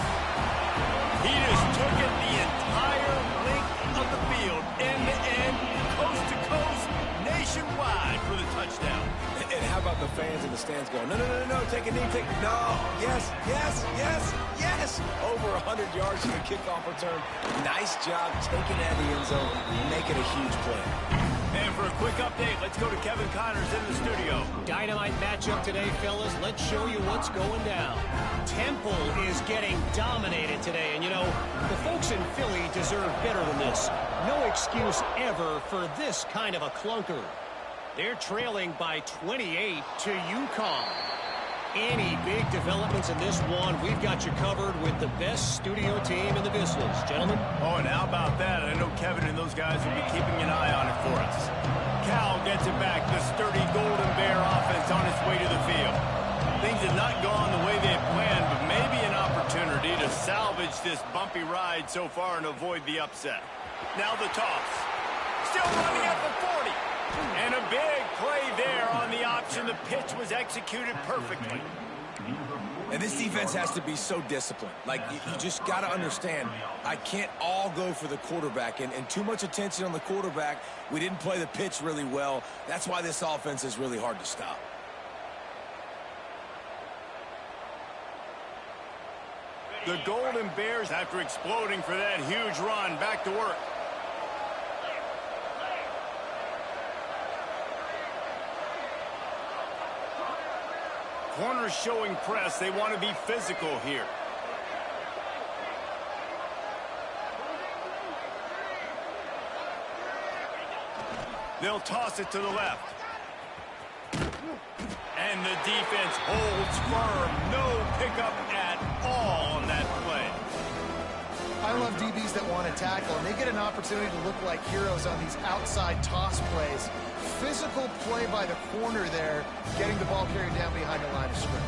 He just took it the entire length of the field, end to end, coast to coast, nationwide for the touchdown. And how about the fans in the stands going, no, no, no, no, take a knee, no, yes, yes, yes, yes. Over 100 yards from the kickoff return. Nice job taking that in the end zone, making a huge play. And for a quick update, let's go to Kevin Connors in the studio. Dynamite matchup today, fellas. Let's show you what's going down. Temple is getting dominated today, and you know, the folks in Philly deserve better than this. No excuse ever for this kind of a clunker. They're trailing by 28 to UConn. Any big developments in this one, we've got you covered with the best studio team in the business. Gentlemen? Oh, and how about that? I know Kevin and those guys will be keeping an eye on it for us. Cal gets it back. The sturdy Golden Bear offense on its way to the field. Things have not gone the way they had planned, but maybe an opportunity to salvage this bumpy ride so far and avoid the upset. Now the toss. Still running at the 40. And a big play there on the option. The pitch was executed perfectly. And this defense has to be so disciplined. Like, you just got to understand, I can't all go for the quarterback. And too much attention on the quarterback. We didn't play the pitch really well. That's why this offense is really hard to stop. The Golden Bears, after exploding for that huge run, back to work. Corners showing press. They want to be physical here. They'll toss it to the left. And the defense holds firm. No pickup at all on that play. I love DBs that want to tackle, and they get an opportunity to look like heroes on these outside toss plays. Physical play by the corner there, getting the ball carried down behind the line of scrimmage.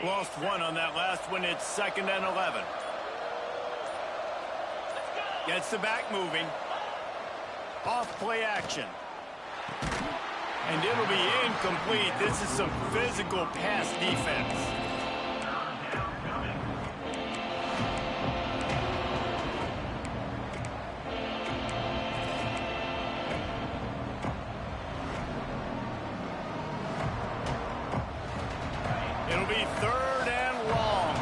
Lost one on that last one. It's 2nd and 11. Gets the back moving. Off play action. And it'll be incomplete. This is some physical pass defense. It'll be 3rd and long.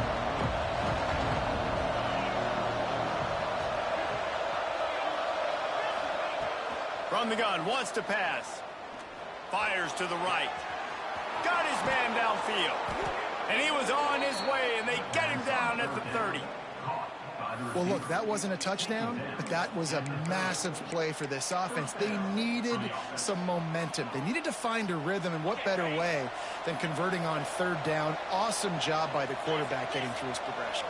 From the gun, wants to pass. Fires to the right. Got his man downfield. And he was on his way, and they get him down at the 30. Well, look, that wasn't a touchdown, but that was a massive play for this offense. They needed some momentum. They needed to find a rhythm, and what better way than converting on 3rd down. Awesome job by the quarterback getting through his progression.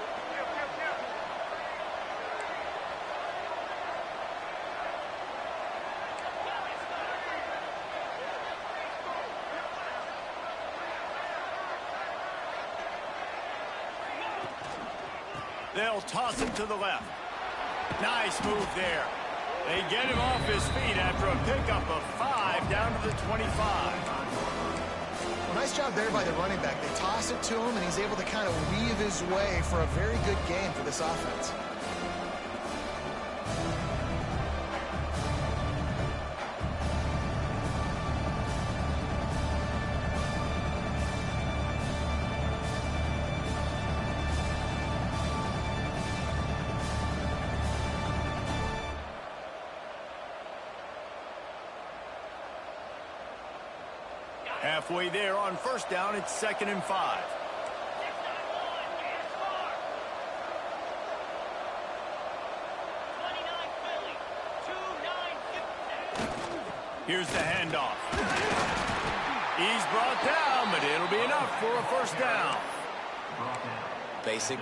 They'll toss him to the left. Nice move there. They get him off his feet after a pickup of 5 down to the 25. Well, nice job there by the running back. They toss it to him, and he's able to kind of weave his way for a very good game for this offense. Halfway there on first down, it's 2nd and 5. Here's the handoff. He's brought down, but it'll be enough for a first down. Basic.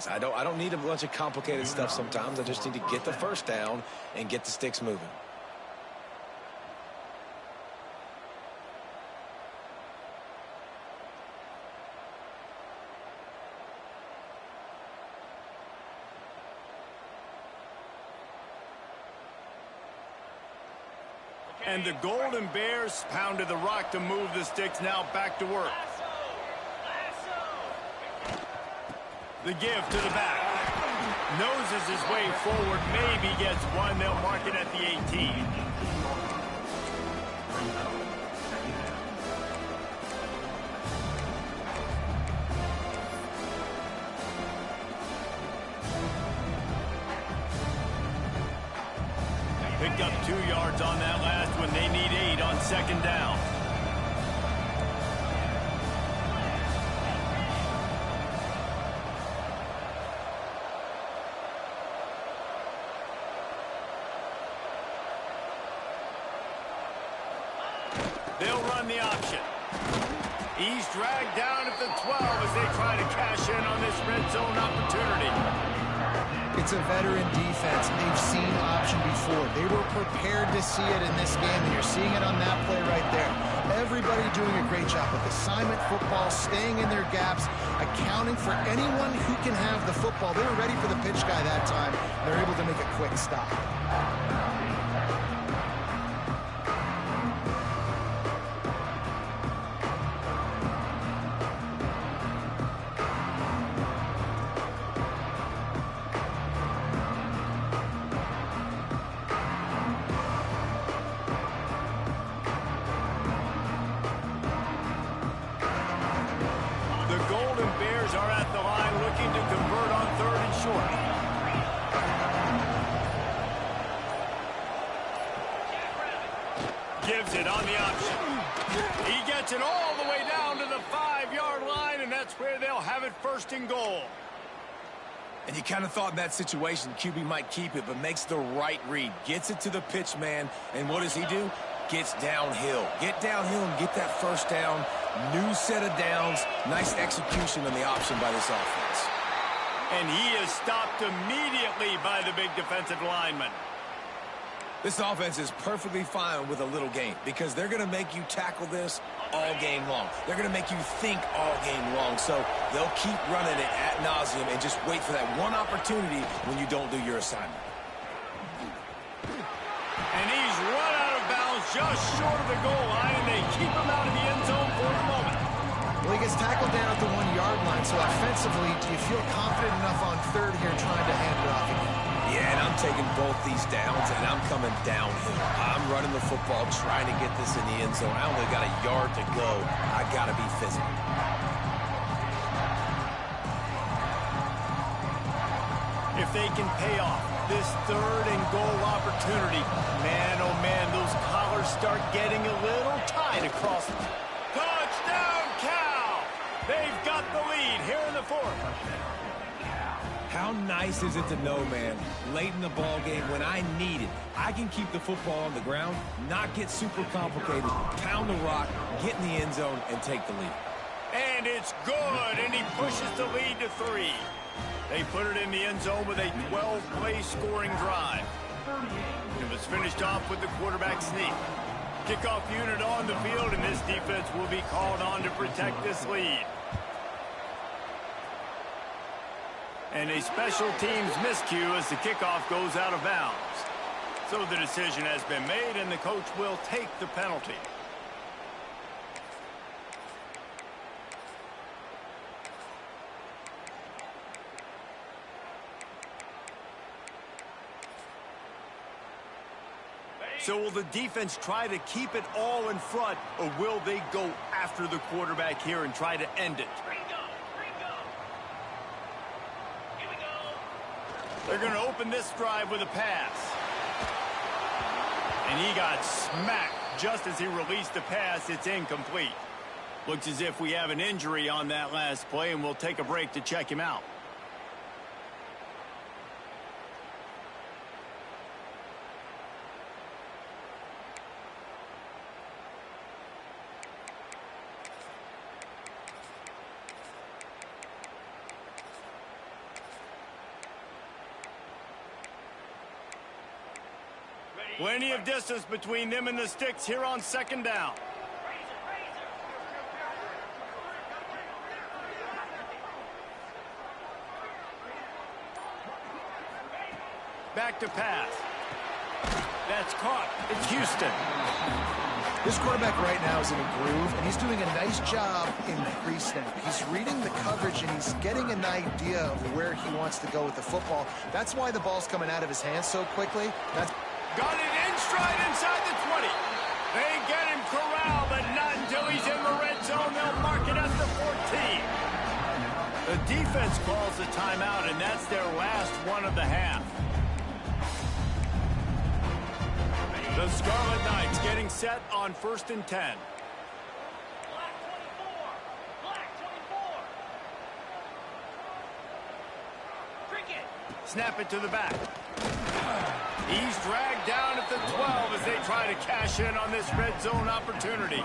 I don't need a bunch of complicated stuff sometimes. I just need to get the first down and get the sticks moving. And the Golden Bears pounded the rock to move the sticks, now back to work. The give to the back. Noses his way forward, maybe gets one. They'll mark it at the 18. Picked up 2 yards on that last one. They need 8 on 2nd down. They'll run the option. He's dragged down at the 12 as they try to cash in on this red zone opportunity. It's a veteran defense. They've seen option before. They were prepared to see it in this game, and you're seeing it on that play right there. Everybody doing a great job with assignment football, staying in their gaps, accounting for anyone who can have the football. They were ready for the pitch guy that time. They're able to make a quick stop. Are at the line looking to convert on 3rd and short. Gives it on the option. He gets it all the way down to the 5-yard line, and that's where they'll have it 1st and goal. And you kind of thought in that situation QB might keep it, but makes the right read. Gets it to the pitch man, and what does he do? Gets downhill. Get downhill and get that first down. New set of downs. Nice execution on the option by this offense. And he is stopped immediately by the big defensive lineman. This offense is perfectly fine with a little game because they're going to make you tackle this all game long. They're going to make you think all game long. So they'll keep running it ad nauseum and just wait for that one opportunity when you don't do your assignment. And he's run out of bounds just short of the goal line, and they keep him out of the end zone for the moment. Well, he gets tackled down at the 1-yard line, so offensively, do you feel confident enough on 3rd here trying to hand it off again? Yeah, and I'm taking both these downs, and I'm coming downhill. I'm running the football, trying to get this in the end zone. I only got a yard to go. I got to be physical. If they can pay off this 3rd and goal opportunity, man, oh man, those collars start getting a little tight across. Touchdown, Cal! They've got the lead here in the 4th. How nice is it to know, man, late in the ball game when I need it, I can keep the football on the ground, not get super complicated, pound the rock, get in the end zone, and take the lead. And it's good, and he pushes the lead to 3. They put it in the end zone with a 12-play scoring drive. It was finished off with the quarterback sneak. Kickoff unit on the field, and this defense will be called on to protect this lead. And a special teams miscue as the kickoff goes out of bounds. So the decision has been made, and the coach will take the penalty. So will the defense try to keep it all in front, or will they go after the quarterback here and try to end it? They're going to open this drive with a pass. And he got smacked just as he released the pass. It's incomplete. Looks as if we have an injury on that last play, and we'll take a break to check him out. Plenty of distance between them and the sticks here on second down. Back to pass. That's caught. It's Houston. This quarterback right now is in a groove, and he's doing a nice job in pre-snap. He's reading the coverage, and he's getting an idea of where he wants to go with the football. That's why the ball's coming out of his hands so quickly. Got it in stride inside the 20. They get him corralled, but not until he's in the red zone. They'll mark it at the 14. The defense calls the timeout, and that's their last one of the half. The Scarlet Knights getting set on 1st and 10. Snap it to the back. He's dragged down at the 12 as they try to cash in on this red zone opportunity.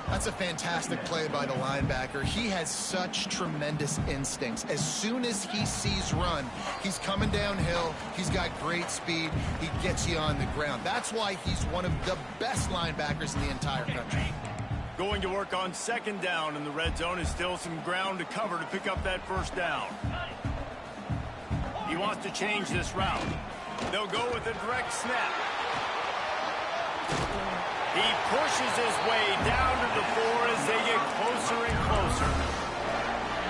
That's a fantastic play by the linebacker. He has such tremendous instincts. As soon as he sees run, he's coming downhill. He's got great speed. He gets you on the ground. That's why he's one of the best linebackers in the entire country. Going to work on second down in the red zone is still some ground to cover to pick up that first down. He wants to change this route. They'll go with a direct snap. He pushes his way down to the 4 as they get closer and closer.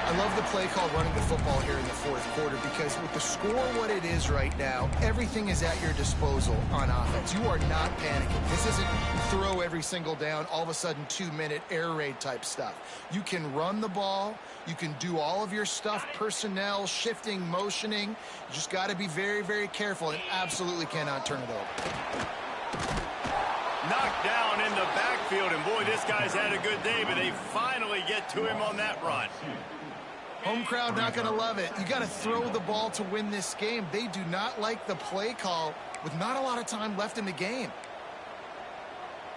I love the play call running the football here in the 4th quarter, because with the score what it is right now, everything is at your disposal on offense. You are not panicking. This isn't throw every single down, all of a sudden 2-minute air raid type stuff. You can run the ball. You can do all of your stuff, personnel, shifting, motioning. You just got to be very, very careful and absolutely cannot turn it over. Knocked down in the backfield, and boy, this guy's had a good day, but they finally get to him on that run. Home crowd not going to love it. You got to throw the ball to win this game. They do not like the play call with not a lot of time left in the game.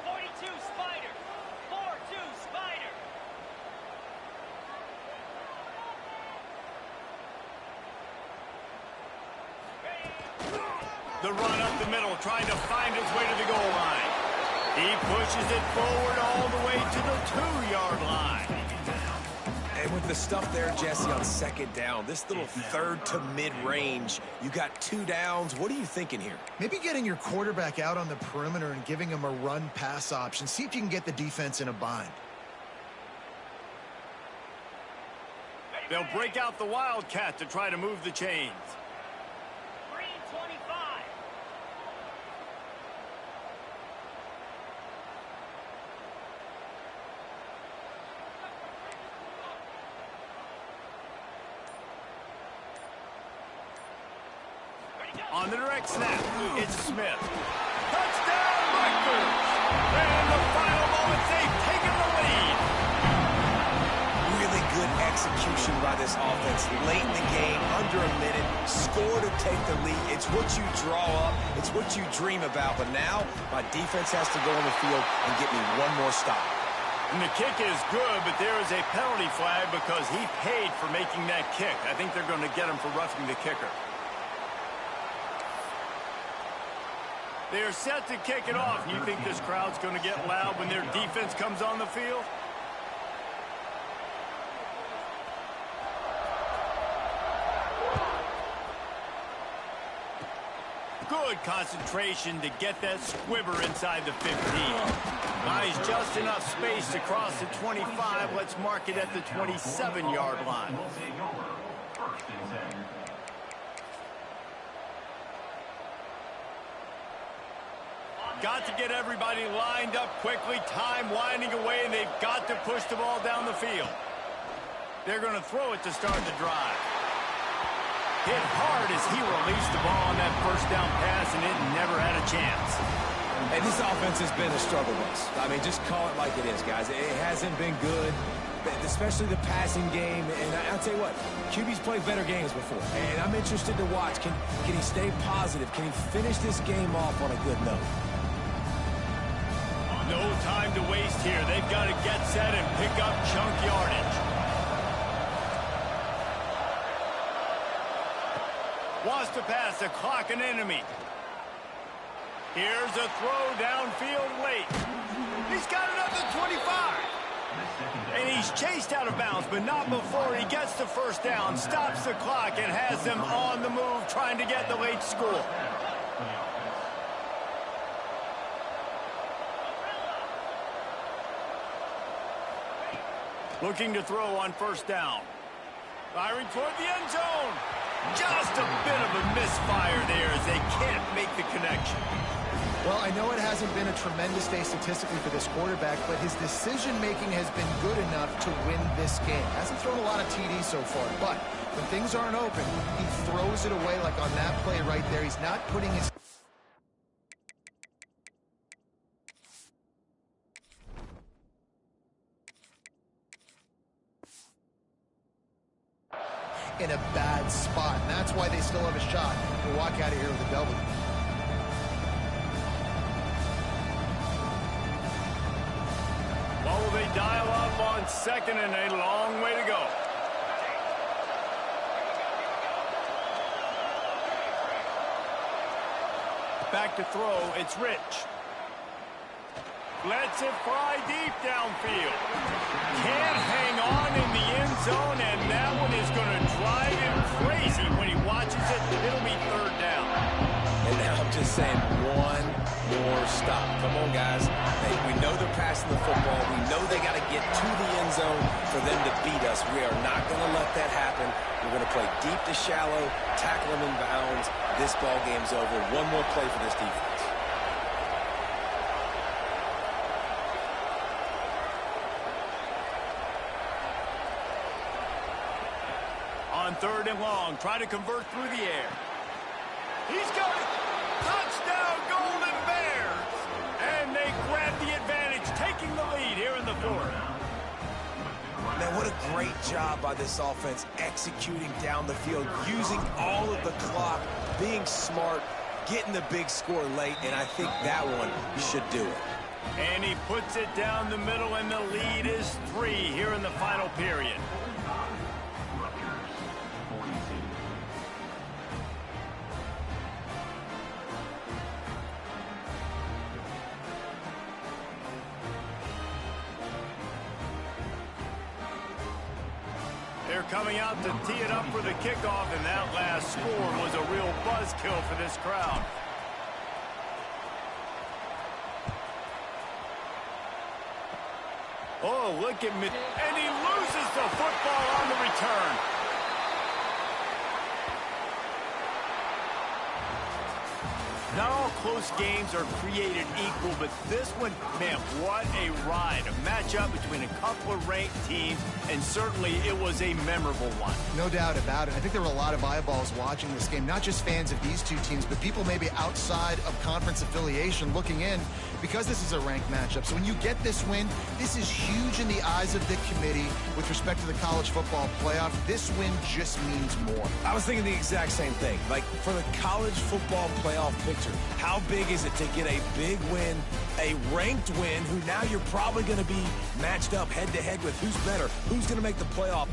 42 Spider. 4-2 Spider. The run up the middle, trying to find his way to the goal line. He pushes it forward all the way to the 2-yard line. And with the stuff there, Jesse, on second down, this little third to mid-range, you got 2 downs. What are you thinking here? Maybe getting your quarterback out on the perimeter and giving him a run-pass option. See if you can get the defense in a bind. They'll break out the Wildcat to try to move the chains. Green 25. On the direct snap, it's Smith. Touchdown, Rutgers! And in the final moments, they've taken the lead. Really good execution by this offense. Late in the game, under a minute, score to take the lead. It's what you draw up. It's what you dream about. But now, my defense has to go on the field and get me one more stop. And the kick is good, but there is a penalty flag because he paid for making that kick. I think they're going to get him for roughing the kicker. They are set to kick it off. You think this crowd's going to get loud when their defense comes on the field? Good concentration to get that squibber inside the 15. Nice, just enough space to cross the 25. Let's mark it at the 27-yard line. Got to get everybody lined up quickly. Time winding away, and they've got to push the ball down the field. They're going to throw it to start the drive. Hit hard as he released the ball on that first down pass, and it never had a chance. And this offense has been a struggle bus. I mean, just call it like it is, guys. It hasn't been good, especially the passing game. And I'll tell you what, QB's played better games before. And I'm interested to watch. Can he stay positive? Can he finish this game off on a good note? No time to waste here. They've got to get set and pick up chunk yardage. Wants to pass the clock an enemy. Here's a throw downfield late. He's got it up to 25. And he's chased out of bounds, but not before he gets the first down, stops the clock, and has them on the move trying to get the late score. Looking to throw on first down. Firing toward the end zone. Just a bit of a misfire there as they can't make the connection. Well, I know it hasn't been a tremendous day statistically for this quarterback, but his decision-making has been good enough to win this game. Hasn't thrown a lot of TDs so far, but when things aren't open, he throws it away like on that play right there. He's not putting his... in a bad spot, and that's why they still have a shot to walk out of here with a W. Well, will they dial up on second and a long way to go? Back to throw, it's Rich. Lets it fly deep downfield. Can't hang on in the end zone, and that one is going to drive him crazy when he watches it. It'll be third down. And now I'm just saying one more stop. Come on, guys. Hey, we know they're passing the football. We know they got to get to the end zone for them to beat us. We are not going to let that happen. We're going to play deep to shallow, tackle them in bounds. This ball game's over. One more play for this defense. On third and long, try to convert through the air. He's got it. Touchdown, Golden Bears. And they grab the advantage, taking the lead here in the fourth. Man, what a great job by this offense executing down the field, using all of the clock, being smart, getting the big score late, and I think that one should do it. And he puts it down the middle, and the lead is 3 here in the final period. They're coming out to tee it up for the kickoff, and that last score was a real buzzkill for this crowd. Oh, look at me. And he loses the football on the return. Not all close games are created equal, but this one, man, what a ride. A matchup between a couple of ranked teams, and certainly it was a memorable one. No doubt about it. I think there were a lot of eyeballs watching this game, not just fans of these two teams, but people maybe outside of conference affiliation looking in because this is a ranked matchup. So when you get this win, this is huge in the eyes of the committee with respect to the college football playoff. This win just means more. I was thinking the exact same thing. Like, for the college football playoff picture, how big is it to get a big win, a ranked win, who now you're probably going to be matched up head-to-head with who's better, who's going to make the playoff